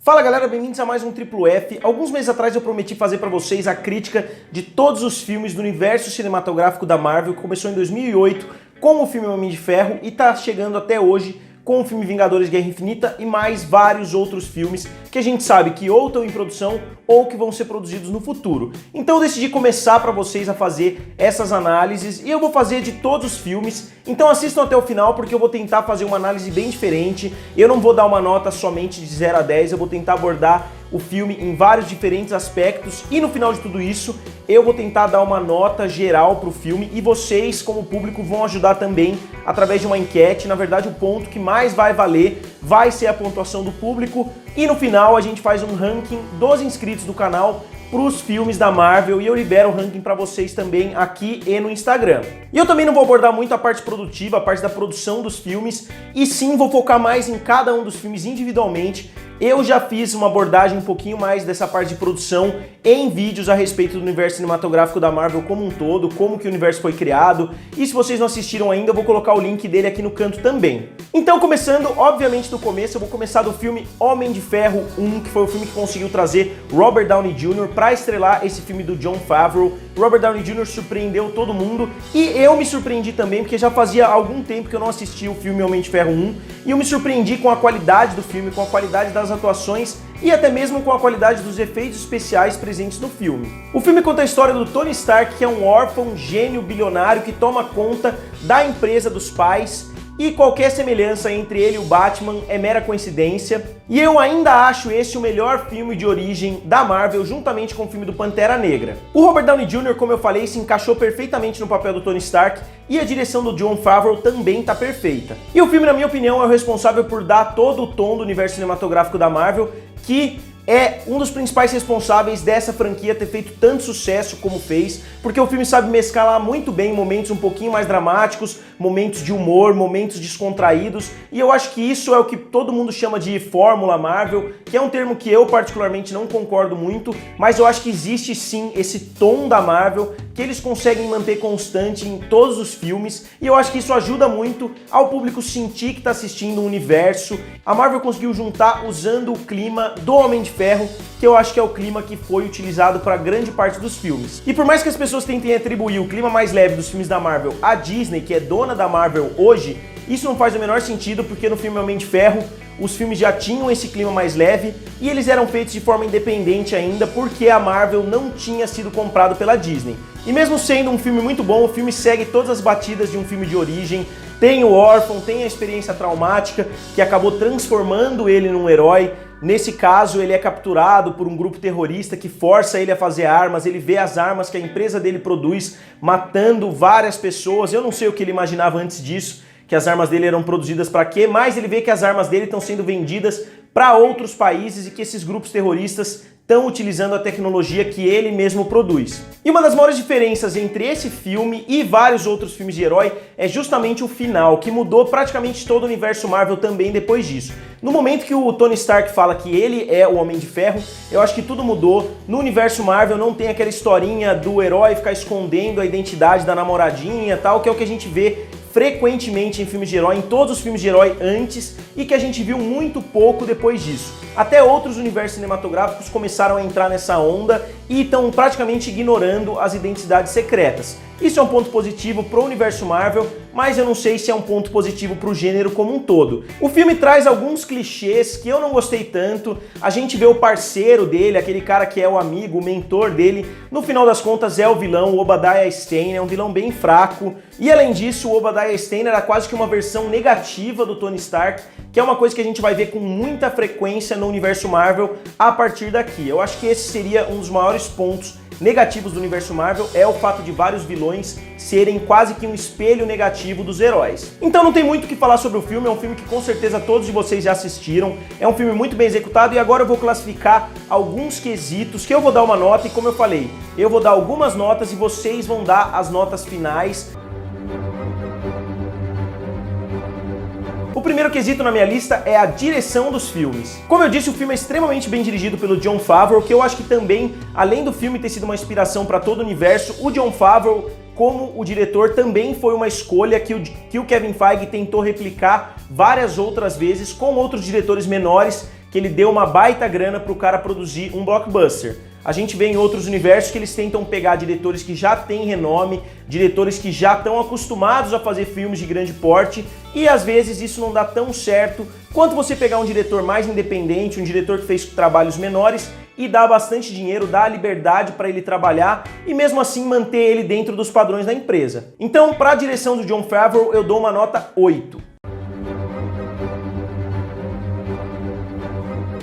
Fala galera, bem-vindos a mais um Triplo F. Alguns meses atrás eu prometi fazer pra vocês a crítica de todos os filmes do universo cinematográfico da Marvel, que começou em 2008 com o filme Homem de Ferro e tá chegando até hoje com o filme Vingadores Guerra Infinita e mais vários outros filmes que a gente sabe que ou estão em produção ou que vão ser produzidos no futuro. Então eu decidi começar para vocês a fazer essas análises e eu vou fazer de todos os filmes, então assistam até o final porque eu vou tentar fazer uma análise bem diferente. Eu não vou dar uma nota somente de 0 a 10, eu vou tentar abordar o filme em vários diferentes aspectos e no final de tudo isso eu vou tentar dar uma nota geral para o filme e vocês como público vão ajudar também através de uma enquete. Na verdade o ponto que mais vai valer vai ser a pontuação do público e no final a gente faz um ranking dos inscritos do canal para os filmes da Marvel e eu libero o ranking para vocês também aqui e no Instagram. E eu também não vou abordar muito a parte produtiva, a parte da produção dos filmes, e sim vou focar mais em cada um dos filmes individualmente. Eu já fiz uma abordagem um pouquinho mais dessa parte de produção em vídeos a respeito do universo cinematográfico da Marvel como um todo, como que o universo foi criado, e se vocês não assistiram ainda, eu vou colocar o link dele aqui no canto também. Então, começando, obviamente, do começo, eu vou começar do filme Homem de Ferro 1, que foi o filme que conseguiu trazer Robert Downey Jr. para estrelar esse filme do Jon Favreau. Robert Downey Jr. surpreendeu todo mundo, e eu me surpreendi também, porque já fazia algum tempo que eu não assistia o filme Homem de Ferro 1, e eu me surpreendi com a qualidade do filme, com a qualidade das atuações e até mesmo com a qualidade dos efeitos especiais presentes no filme. O filme conta a história do Tony Stark, que é um órfão gênio bilionário que toma conta da empresa dos pais, e qualquer semelhança entre ele e o Batman é mera coincidência, e eu ainda acho esse o melhor filme de origem da Marvel, juntamente com o filme do Pantera Negra. O Robert Downey Jr., como eu falei, se encaixou perfeitamente no papel do Tony Stark, e a direção do Jon Favreau também tá perfeita. E o filme, na minha opinião, é o responsável por dar todo o tom do universo cinematográfico da Marvel, que é um dos principais responsáveis dessa franquia ter feito tanto sucesso como fez, porque o filme sabe mesclar muito bem momentos um pouquinho mais dramáticos, momentos de humor, momentos descontraídos, e eu acho que isso é o que todo mundo chama de Fórmula Marvel, que é um termo que eu particularmente não concordo muito, mas eu acho que existe sim esse tom da Marvel que eles conseguem manter constante em todos os filmes, e eu acho que isso ajuda muito ao público sentir que está assistindo um universo. A Marvel conseguiu juntar usando o clima do Homem de Ferro, que eu acho que é o clima que foi utilizado para grande parte dos filmes. E por mais que as pessoas tentem atribuir o clima mais leve dos filmes da Marvel à Disney, que é dona da Marvel hoje, isso não faz o menor sentido, porque no filme Homem de Ferro os filmes já tinham esse clima mais leve e eles eram feitos de forma independente ainda, porque a Marvel não tinha sido comprado pela Disney. E mesmo sendo um filme muito bom, o filme segue todas as batidas de um filme de origem. Tem o órfão, tem a experiência traumática que acabou transformando ele num herói. Nesse caso, ele é capturado por um grupo terrorista que força ele a fazer armas, ele vê as armas que a empresa dele produz, matando várias pessoas. Eu não sei o que ele imaginava antes disso, que as armas dele eram produzidas para quê, mas ele vê que as armas dele estão sendo vendidas para outros países e que esses grupos terroristas estão utilizando a tecnologia que ele mesmo produz. E uma das maiores diferenças entre esse filme e vários outros filmes de herói é justamente o final, que mudou praticamente todo o universo Marvel também depois disso. No momento que o Tony Stark fala que ele é o Homem de Ferro, eu acho que tudo mudou. No universo Marvel não tem aquela historinha do herói ficar escondendo a identidade da namoradinha e tal, que é o que a gente vê frequentemente em filmes de herói, em todos os filmes de herói antes, e que a gente viu muito pouco depois disso. Até outros universos cinematográficos começaram a entrar nessa onda e estão praticamente ignorando as identidades secretas. Isso é um ponto positivo para o universo Marvel, mas eu não sei se é um ponto positivo para o gênero como um todo. O filme traz alguns clichês que eu não gostei tanto. A gente vê o parceiro dele, aquele cara que é o amigo, o mentor dele, no final das contas é o vilão, o Obadiah Stane, é um vilão bem fraco. E além disso, o Obadiah Stane era quase que uma versão negativa do Tony Stark, que é uma coisa que a gente vai ver com muita frequência no universo Marvel a partir daqui. Eu acho que esse seria um dos maiores pontos negativos do universo Marvel, é o fato de vários vilões serem quase que um espelho negativo dos heróis. Então não tem muito o que falar sobre o filme, é um filme que com certeza todos de vocês já assistiram, é um filme muito bem executado e agora eu vou classificar alguns quesitos que eu vou dar uma nota e como eu falei, eu vou dar algumas notas e vocês vão dar as notas finais. O primeiro quesito na minha lista é a direção dos filmes. Como eu disse, o filme é extremamente bem dirigido pelo Jon Favreau, que eu acho que também, além do filme ter sido uma inspiração para todo o universo, o Jon Favreau, como o diretor, também foi uma escolha que o Kevin Feige tentou replicar várias outras vezes com outros diretores menores que ele deu uma baita grana pro cara produzir um blockbuster. A gente vê em outros universos que eles tentam pegar diretores que já têm renome, diretores que já estão acostumados a fazer filmes de grande porte, e às vezes isso não dá tão certo quanto você pegar um diretor mais independente, um diretor que fez trabalhos menores e dá bastante dinheiro, dá liberdade para ele trabalhar e mesmo assim manter ele dentro dos padrões da empresa. Então, para a direção do Jon Favreau, eu dou uma nota 8.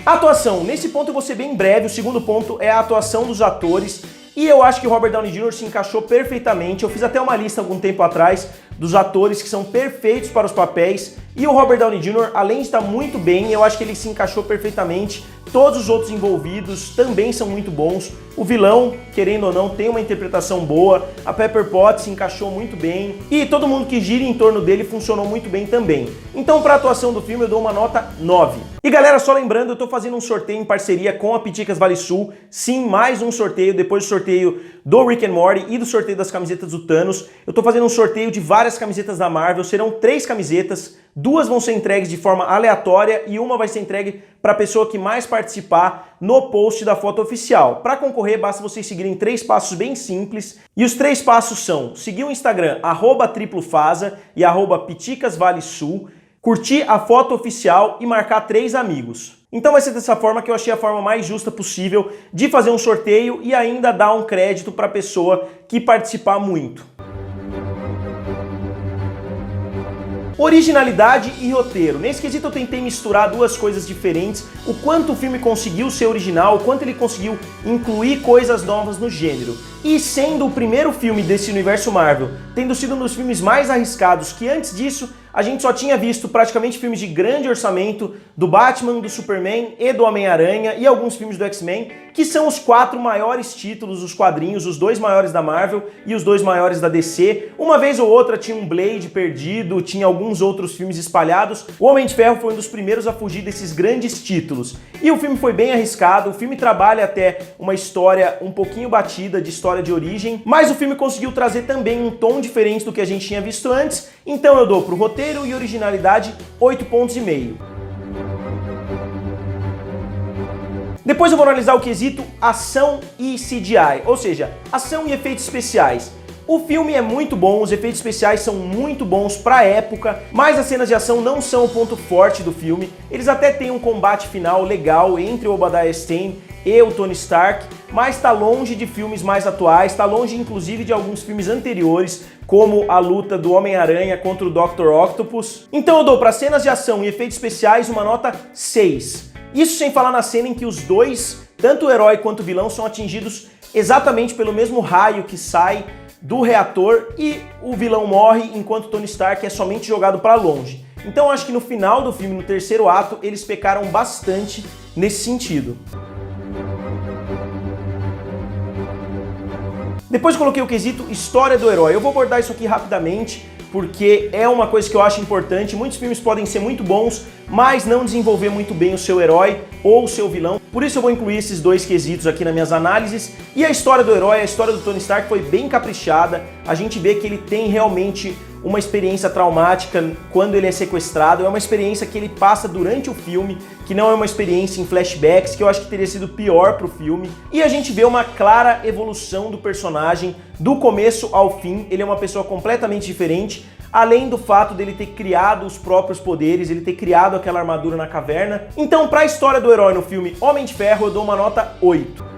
Atuação. Nesse ponto eu vou ser bem breve, o segundo ponto é a atuação dos atores e eu acho que o Robert Downey Jr. se encaixou perfeitamente. Eu fiz até uma lista algum tempo atrás dos atores que são perfeitos para os papéis e o Robert Downey Jr., além de estar muito bem, eu acho que ele se encaixou perfeitamente. Todos os outros envolvidos também são muito bons. O vilão, querendo ou não, tem uma interpretação boa. A Pepper Potts se encaixou muito bem. E todo mundo que gira em torno dele funcionou muito bem também. Então, para a atuação do filme, eu dou uma nota 9. E galera, só lembrando, eu tô fazendo um sorteio em parceria com a Piticas Vale Sul. Sim, mais um sorteio, depois do sorteio do Rick and Morty e do sorteio das camisetas do Thanos. Eu tô fazendo um sorteio de várias camisetas da Marvel. Serão 3 camisetas. 2 vão ser entregues de forma aleatória e uma vai ser entregue para a pessoa que mais participar no post da foto oficial. Para concorrer, basta vocês seguirem 3 passos bem simples. E os 3 passos são seguir o Instagram @triplofasa e @piticasvalesul, curtir a foto oficial e marcar 3 amigos. Então vai ser dessa forma que eu achei a forma mais justa possível de fazer um sorteio e ainda dar um crédito para a pessoa que participar muito. Originalidade e roteiro. Nesse quesito eu tentei misturar 2 coisas diferentes, o quanto o filme conseguiu ser original, o quanto ele conseguiu incluir coisas novas no gênero. E sendo o primeiro filme desse universo Marvel, tendo sido um dos filmes mais arriscados, que antes disso a gente só tinha visto praticamente filmes de grande orçamento do Batman, do Superman e do Homem-Aranha e alguns filmes do X-Men, que são os 4 maiores títulos dos quadrinhos, os 2 maiores da Marvel e os 2 maiores da DC. Uma vez ou outra tinha um Blade perdido, tinha alguns outros filmes espalhados. O Homem de Ferro foi um dos primeiros a fugir desses grandes títulos. E o filme foi bem arriscado, o filme trabalha até uma história um pouquinho batida, de história de origem, mas o filme conseguiu trazer também um tom diferente do que a gente tinha visto antes, então eu dou pro roteiro e originalidade 8,5 pontos. Depois eu vou analisar o quesito ação e CGI, ou seja, ação e efeitos especiais. O filme é muito bom, os efeitos especiais são muito bons pra época, mas as cenas de ação não são o ponto forte do filme. Eles até têm um combate final legal entre o Obadiah Stane e o Tony Stark, mas está longe de filmes mais atuais, está longe inclusive de alguns filmes anteriores, como a luta do Homem-Aranha contra o Dr. Octopus. Então eu dou para cenas de ação e efeitos especiais uma nota 6. Isso sem falar na cena em que os dois, tanto o herói quanto o vilão, são atingidos exatamente pelo mesmo raio que sai do reator e o vilão morre enquanto Tony Stark é somente jogado para longe. Então eu acho que no final do filme, no terceiro ato, eles pecaram bastante nesse sentido. Depois coloquei o quesito história do herói. Eu vou abordar isso aqui rapidamente, porque é uma coisa que eu acho importante. Muitos filmes podem ser muito bons, mas não desenvolver muito bem o seu herói ou o seu vilão. Por isso eu vou incluir esses 2 quesitos aqui nas minhas análises. E a história do herói, a história do Tony Stark foi bem caprichada. A gente vê que ele tem realmente uma experiência traumática quando ele é sequestrado. É uma experiência que ele passa durante o filme, que não é uma experiência em flashbacks, que eu acho que teria sido pior pro filme. E a gente vê uma clara evolução do personagem do começo ao fim. Ele é uma pessoa completamente diferente, além do fato dele ter criado os próprios poderes, ele ter criado aquela armadura na caverna. Então, para a história do herói no filme Homem de Ferro, eu dou uma nota 8.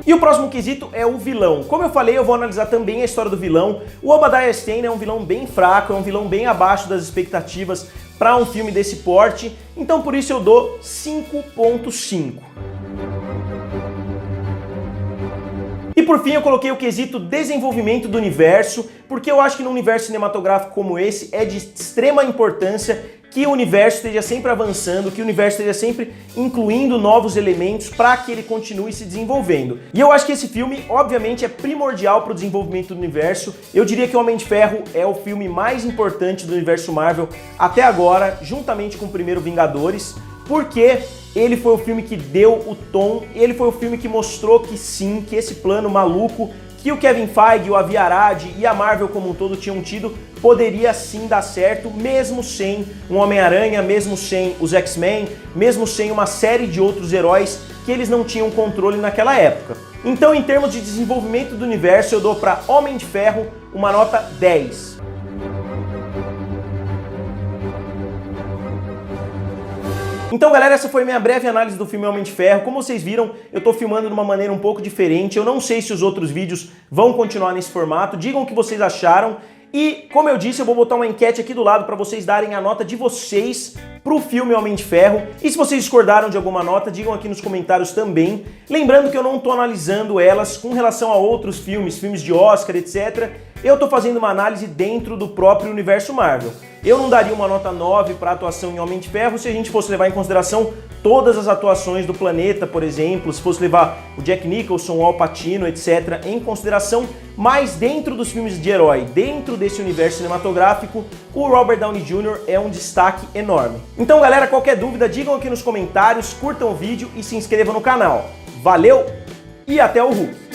E o próximo quesito é o vilão. Como eu falei, eu vou analisar também a história do vilão. O Obadiah Stane é um vilão bem fraco, é um vilão bem abaixo das expectativas para um filme desse porte, então por isso eu dou 5,5. E por fim eu coloquei o quesito desenvolvimento do universo, porque eu acho que num universo cinematográfico como esse é de extrema importância que o universo esteja sempre avançando, que o universo esteja sempre incluindo novos elementos para que ele continue se desenvolvendo. E eu acho que esse filme, obviamente, é primordial para o desenvolvimento do universo. Eu diria que o Homem de Ferro é o filme mais importante do universo Marvel até agora, juntamente com o primeiro Vingadores, porque ele foi o filme que deu o tom, ele foi o filme que mostrou que sim, que esse plano maluco que o Kevin Feige, o Avi Arad e a Marvel como um todo tinham tido poderia sim dar certo, mesmo sem um Homem-Aranha, mesmo sem os X-Men, mesmo sem uma série de outros heróis que eles não tinham controle naquela época. Então, em termos de desenvolvimento do universo, eu dou para Homem de Ferro uma nota 10. Então, galera, essa foi minha breve análise do filme Homem de Ferro. Como vocês viram, eu tô filmando de uma maneira um pouco diferente. Eu não sei se os outros vídeos vão continuar nesse formato. Digam o que vocês acharam. E, como eu disse, eu vou botar uma enquete aqui do lado para vocês darem a nota de vocês pro filme Homem de Ferro. E se vocês discordaram de alguma nota, digam aqui nos comentários também. Lembrando que eu não tô analisando elas com relação a outros filmes, filmes de Oscar, etc. Eu tô fazendo uma análise dentro do próprio universo Marvel. Eu não daria uma nota 9 para a atuação em Homem de Ferro se a gente fosse levar em consideração todas as atuações do planeta, por exemplo, se fosse levar o Jack Nicholson, o Al Pacino, etc. em consideração, mas dentro dos filmes de herói, dentro desse universo cinematográfico, o Robert Downey Jr. é um destaque enorme. Então, galera, qualquer dúvida, digam aqui nos comentários, curtam o vídeo e se inscrevam no canal. Valeu e até o Hulk!